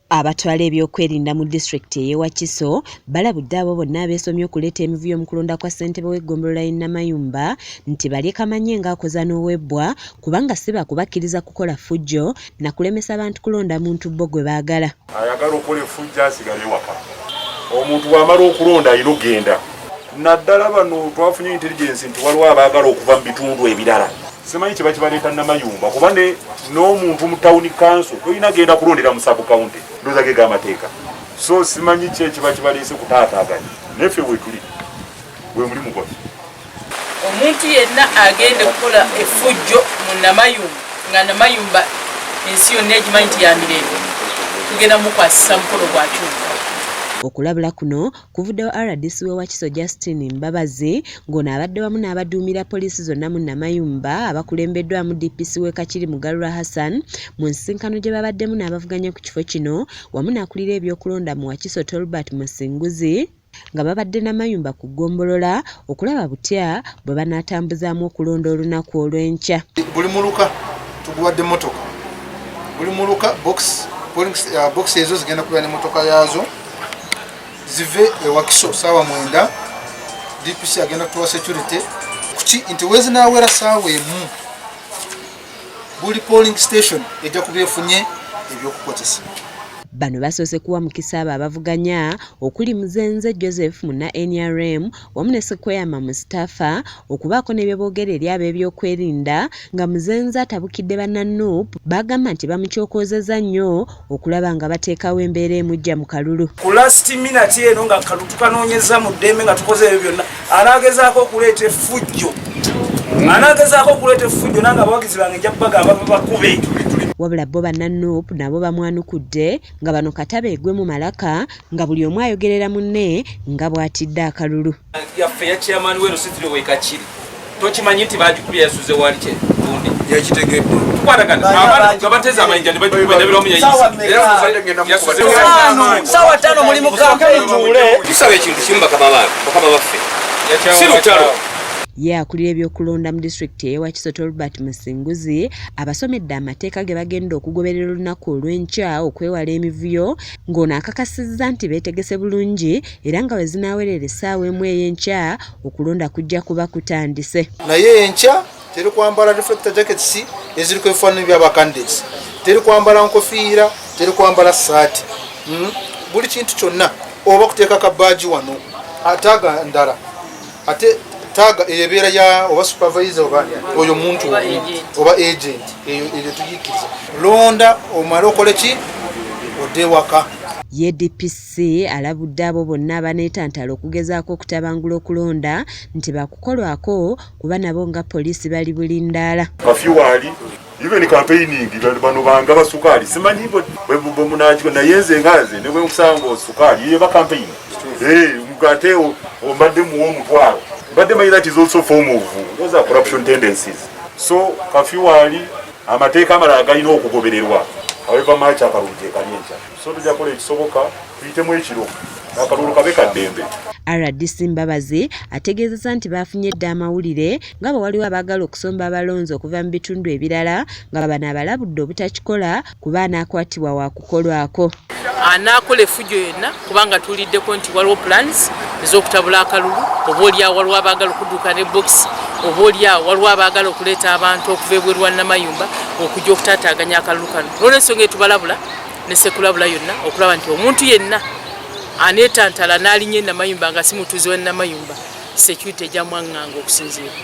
Abatwala ebyokwerinda mu disitulikiti y'e Wakiso balabudde abo bonna abeesomye okuleeta emivuyo mu kulonda kwa ssentebe w'eggombolola y'e Namayumba nti balye kamanye ng'akoza n'owebbwa kubanga si bakubakkiriza kukola ffujjo na kulemesa abantu kulonda muntu bo gwe baagala. Ayagala okukola effujjo asigale waka. Omuntu bw'amala okulonda alina okugenda. Naddala bano twafunye intelligence nti waliwo abaagala okuva mu bitundu ebirala. Simanyi kye bakibaleeta Namayumba kuba n'omuntu mu town council toyina genda kulondera mu sub county ndoza ge g'amateeka. So simanyi kye kiba kibaleese kutaataaganya. Neffe we tuli we muli mukozi. Omuntu yenna agende kukola effujjo mu Namayumba nga Namayumba ensi yonna egimanyi nti ya mirembe tugenda mukwasisa mukolo gwa kyuma. Okulabula kuno kuvuddewo RDC w'e Wakiso Justin Mbabazi ng'ono abadde wamu n'abaduumira poliisi zonna mu Namayumba abakulembeddwamu DPC w'e Kakiri Mugalula Hassan mu nsisinkano gye babaddemu n'abavuganya ku kifo kino wamu n'akulira ebyokulonda mu Wakiso Tolbert Musinguzi nga babadde Namayumba ku ggombolola okulaba butya bwe banaatambuzaamu okulonda olunaku olw'enkya. Buli muluka tuguwadde mmotoka. Buli muluka box ezo zigenda kubeera n'emmotoka yaazo. Zive e Wakiso sawa 9 DPC agenda kutuwa security kuki nti wezi nawera sawa emu buli polling station ejja kubyefunye ebyokukozesa. Bano basoose kuwa mukisa abo abavuganya okuli Muzenze Joseph muna NRM wamu ne Sekweyama Mustafa okubaako ne bye boogera eri ab'ebyokwerinda nga Muzenze atabukidde bannaNUP bagamba nti bamukyokoozezza nnyo okulaba nga bateekawo embeera emujja mu kalulu. Ku last minute eno nga kalulu tukanoonyeza mu ddembe nga tukoze ebyo byonna anaagezaako okuleeta effujjo nanga abawagizi bange nja kubagamba bakube. Wabula bo bannaNUP nabo bamwanukudde nga bano kataba egwe mu malaka nga buli omu ayogerera munne nga bw'atidde akalulu. Yaffe ya chairman w'eno sitiro we Kakiri tokimanyi nti bagikubye yasuze wali kye gundi yakitegedde tukwatagana abantu nga bateza amayinja ne bagikubendabira omu yasuze sawa 5 mulimu kampeni tuule tusabe ekintu kimu bakama baffe si lutalo. Ye akulira ebyokulonda mu disitulikiti y'e Wakiso Tolbert Musinguzi abasomedde amateeka ge bagenda okugoberera olunaku olw'enkya okwewala emivuyo ng'ono akakasizza nti beetegese bulungi era nga bwe zinaawerera essaawa emu ey'enkya okulonda kujja kuba kutandise. Naye enkya teri kwambala reflector jackets eziriko ebifaananyi by'abacandidates, teri kwambala nkofiira, teri kwambala saati. Buli kintu kyonna oba kuteeka kabaaji wano ataaga ndala ate taga ebeera ya oba supervisor oyo muntu oba agent eyo tujikiriza londa omala okole ki ode waka. Ye DPC alabudde abo bonna abaneetantala okugezaako okutabangula okulonda nti bakukolwako kuba nabo nga poliisi bali bulindaala. Kafiwali even campaigning bano banga basukaali simanyi bwe munajiko naye nze ngaze ne bwe nkusanga osukaali ye ba campaign mugate ombadde muwo mutwalo. But that is also a form of those are corruption tendencies. So kafiwali amateeka amalala galina okugobererwa however much akalulu kanyenja. So tujja kola ekisoboka tuyitemu ekiro akalulu kabe kaddembe. RDC Mbabazi ategeezezza nti bafunye dda amawulire nga bwe waliwo abaagala okusomba abalonzi okuva mu bitundu ebirala nga bano abalabudde obutakikola kuba anaakwatibwa wa kukolwako. Anaakola effujjo yonna kubanga tuliddeko nti waliwo plans ez'okutabula akalulu oba olyawo waliwo abaagala okudduka ne box oba olyawo waliwo abaagala okuleeta abantu okuva ebweru wa Namayumba okujja okutaataaganya akalulu kano. N'olwensonga etubalabula ne sekulabula yonna okulaba nti omuntu yenna aneetantala n'alinnya e Namayumba nga si mutuuze wa Namayumba security ejja mwaŋŋanga okusinziira.